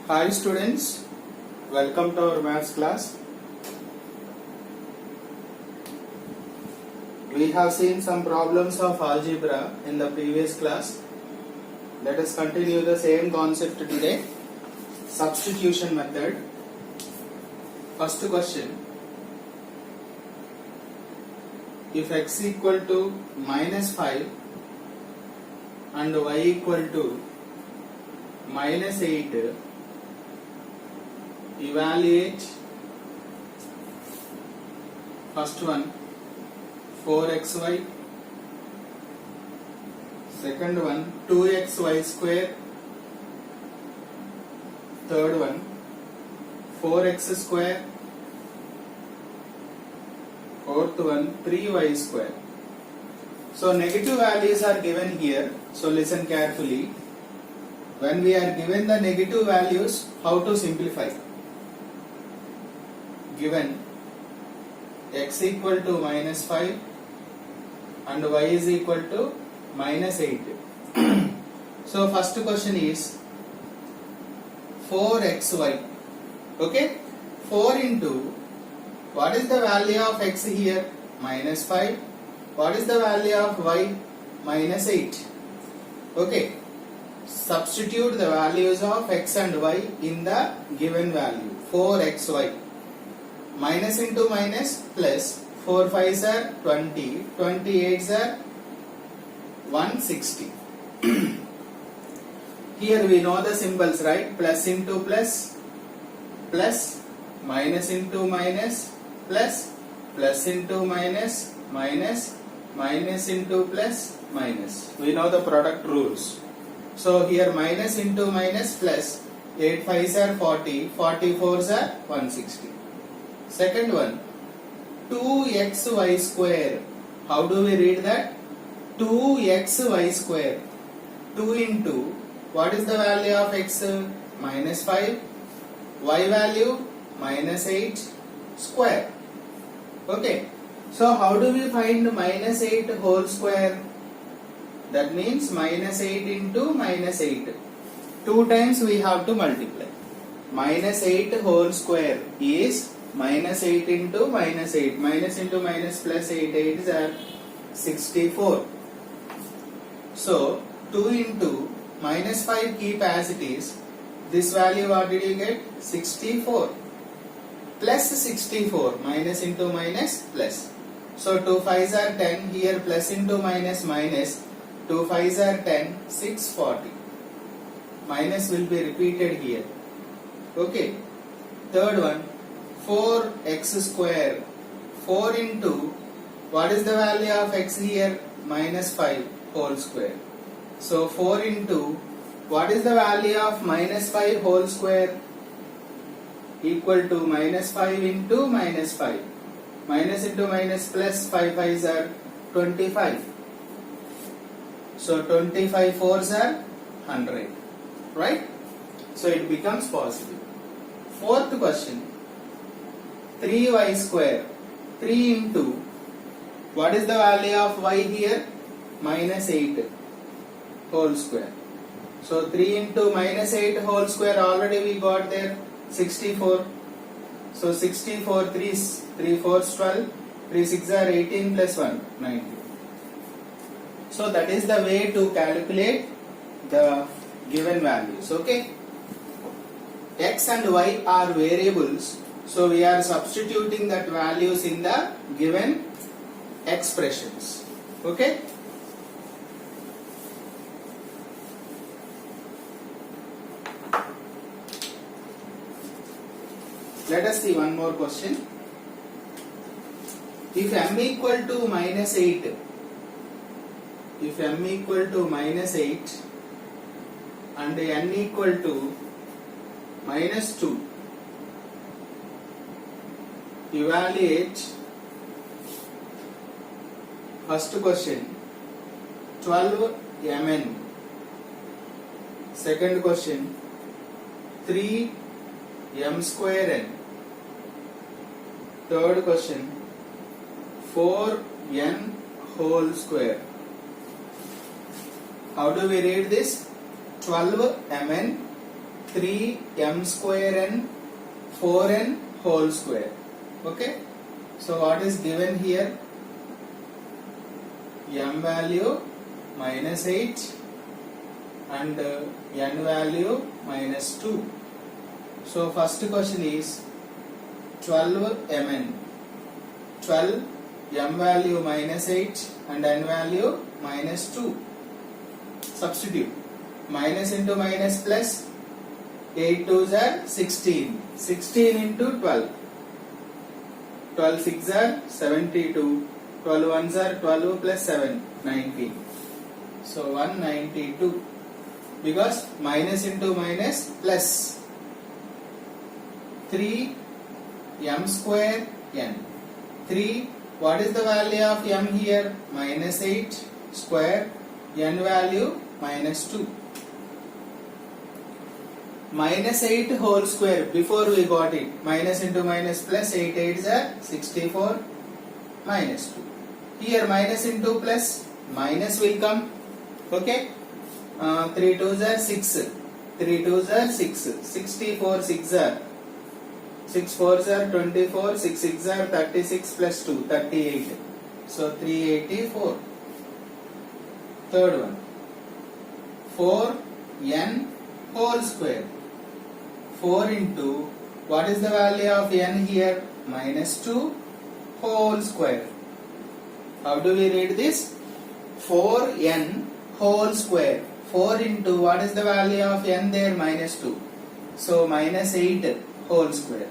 Hi students, welcome to our maths class. We have seen some problems of algebra in the previous class. Let us continue the same concept today. Substitution method. First question. If x equal to minus 5 and y equal to minus 8, evaluate first one 4xy, second one 2xy square, third one 4x square, fourth one 3y square. So negative values are given here, so listen carefully. When we are given the negative values, how to simplify? Given x equal to minus 5 and y is equal to minus 8. So first question is 4xy. Okay? 4 into, what is the value of x here? Minus 5. What is the value of y? Minus 8. Okay? Substitute the values of x and y in the given value. 4xy. Minus into minus plus, 4 5s are 20, 28s are 160. Here we know the symbols, right? Plus into plus, plus, minus into minus, plus, plus into minus, minus, minus into plus, minus. We know the product rules. So here minus into minus plus, 8 5s are 40, 44s are 160. Second one, 2xy square. How do we read that? 2xy square. 2 into, what is the value of x? Minus 5. Y value? Minus 8 square. Okay. So how do we find minus 8 whole square? That means minus 8 into minus 8. 2 times we have to multiply. Minus 8 whole square is minus 8 into minus 8. Minus into minus plus 8. 8 are 64. So 2 into minus 5 keep as it is. This value what did you get? 64. Plus 64. Minus into minus plus. So 2 5s are 10. Here plus into minus minus. 2 5s are 10. 640. Minus will be repeated here. Okay. Third one. 4x square. 4 into, what is the value of x here? Minus 5 whole square. So 4 into, what is the value of minus 5 whole square? Equal to minus 5 into minus 5. Minus into minus plus 5 5s are 25. So 25 4s are 100. Right? So it becomes possible. Fourth question. 3y square. 3 into, what is the value of y here? Minus 8 whole square. So 3 into minus 8 whole square already we got there 64. So 64 3 4s 12, 3 6 are 18 plus 1 19. So that is the way to calculate the given values. Okay. X and y are variables. So we are substituting that values in the given expressions. Okay. Let us see one more question. If m equal to minus 8, if m equal to minus 8 and n equal to minus 2, evaluate first question 12 mn, second question 3 m square n, third question 4 n whole square. How do we read this? 12 mn 3m square n 4n whole square. Okay, so what is given here? M value minus 8 and n value minus 2. So first question is 12 mn. 12 m value minus 8 and n value minus 2. Substitute. Minus into minus plus. 8 2s are 16. 16 into 12. 12 6 are 72. 12 1s are 12 plus 7. 19. So 192. Because minus into minus plus. 3 m square n. 3. What is the value of m here? Minus 8 square. N value minus 2. Minus 8 whole square. Before we got it. Minus into minus plus. 8 8s are 64. Minus 2. Here minus into plus. Minus will come. Okay. 3 2s are 6. 3 2s are 6. 64 6 are. 6 4s are 24. 6 6 are 36 plus 2. 38. So 384. Third one. 4n whole square. 4 into, what is the value of n here? Minus 2 whole square. How do we read this? 4n whole square. 4 into, what is the value of n there? Minus 2. So minus 8 whole square.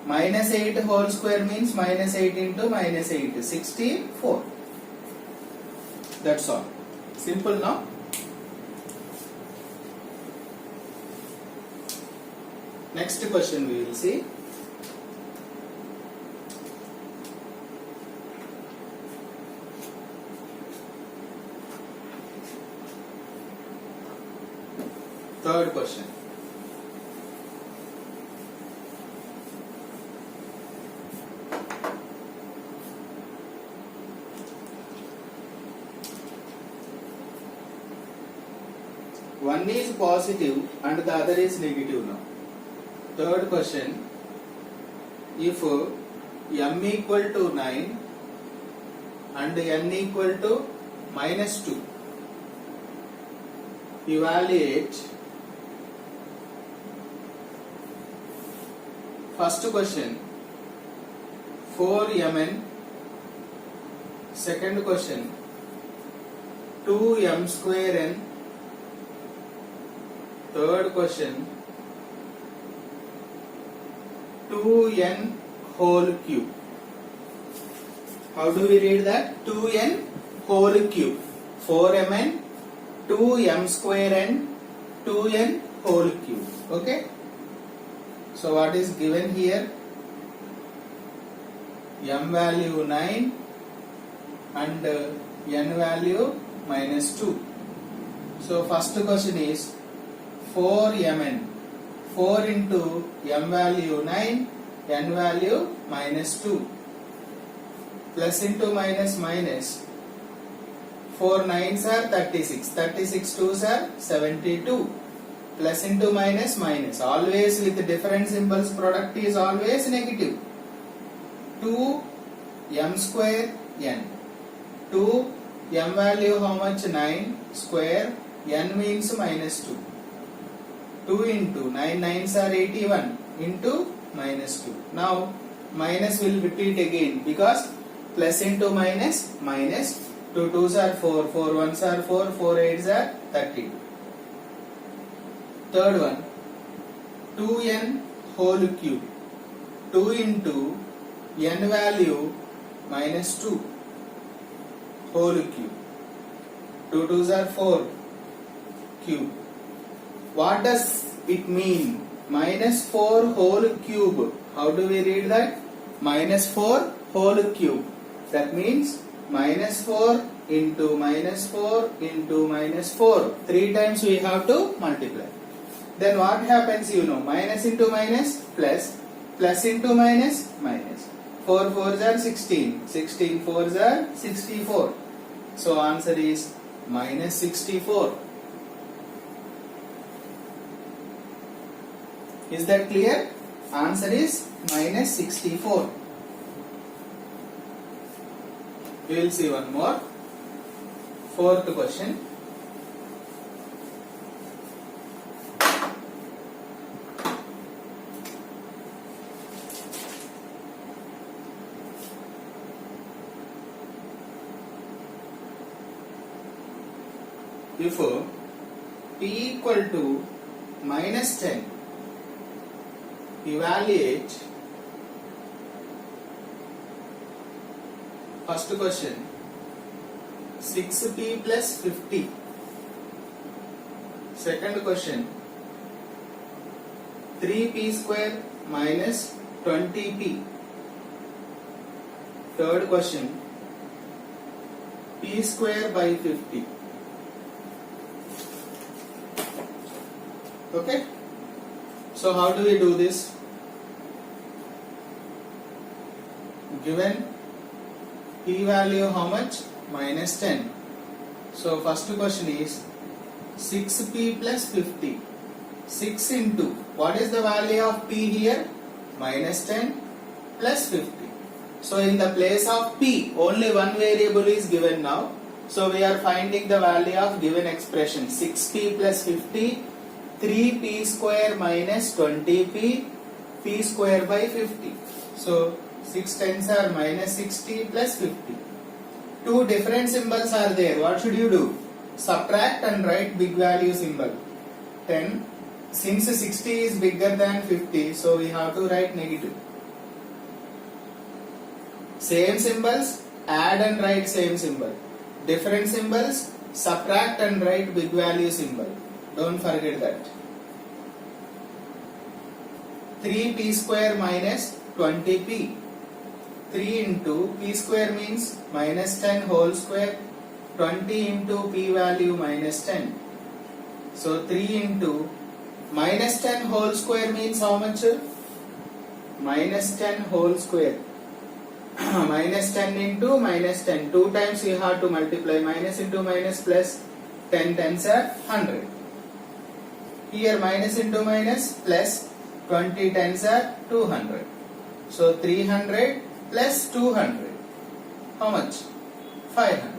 Minus 8 whole square means minus 8 into minus 8. 64. That's all. Simple now. Next question we will see. Third question. One is positive and the other is negative now. Third question, if m equal to 9 and n equal to minus 2, evaluate. First question, 4mn. Second question, 2m square n. Third question, 2n whole cube. How do we read that? 2n whole cube. 4mn, 2m square n, 2n whole cube. Okay. So what is given here? M value 9 and n value minus 2. So first question is 4mn. 4 into m value 9, n value minus 2. Plus into minus minus. 4 9s are 36. 36 2s are 72. Plus into minus minus. Always with different symbols, product is always negative. 2 m square n. 2 m value how much? 9 square. N means minus 2. 2 into 9 9s are 81 into minus 2. Now minus will repeat again because plus into minus minus. 2 2s are 4, 4 1s are 4, 4 8s are 32. Third one, 2n whole cube. 2 into n value minus 2 whole cube. 2 2s are 4 cube. What does it mean? Minus 4 whole cube. How do we read that? Minus 4 whole cube. That means minus 4 into minus 4 into minus 4. 3 times we have to multiply. Then what happens, you know? Minus into minus plus. Plus into minus minus. 4 4s are 16. 16 4s are 64. So answer is minus 64. Is that clear? Answer is minus 64. We will see one more. Fourth question. If P equal to minus 10, evaluate. First question, 6P plus 50. Second question, 3P square minus 20P. Third question, P square by 50. Okay, so how do we do this? Given P value how much? Minus 10. So first question is 6P plus 50. 6 into, what is the value of P here? Minus 10 plus 50. So in the place of P, only one variable is given now. So we are finding the value of given expression, 6P plus 50, 3P square minus 20P, P square by 50. So 6 tens are minus 60 plus 50. Two different symbols are there. What should you do? Subtract and write big value symbol. 10. Since 60 is bigger than 50, so we have to write negative. Same symbols, add and write same symbol. Different symbols, subtract and write big value symbol. Don't forget that. 3P square minus 20P. 3 into P square means minus 10 whole square. 20 into P value minus 10. So 3 into minus 10 whole square means how much? Minus 10 whole square. Minus 10 into minus 10. 2 times you have to multiply. Minus into minus plus. 10 tens are 100. Here minus into minus plus 20 tens are 200. So 300 plus 200. How much? 500.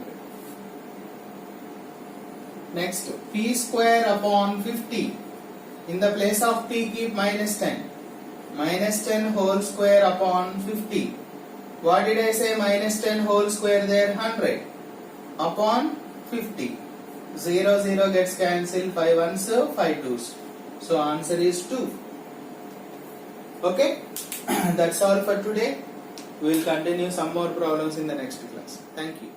Next, P square upon 50. In the place of P keep minus 10. Minus 10 whole square upon 50. What did I say? Minus 10 whole square there? 100. Upon 50. 0, 0 gets cancelled. 5 ones, 5 twos. So answer is 2. Okay. That's all for today. We will continue some more problems in the next class. Thank you.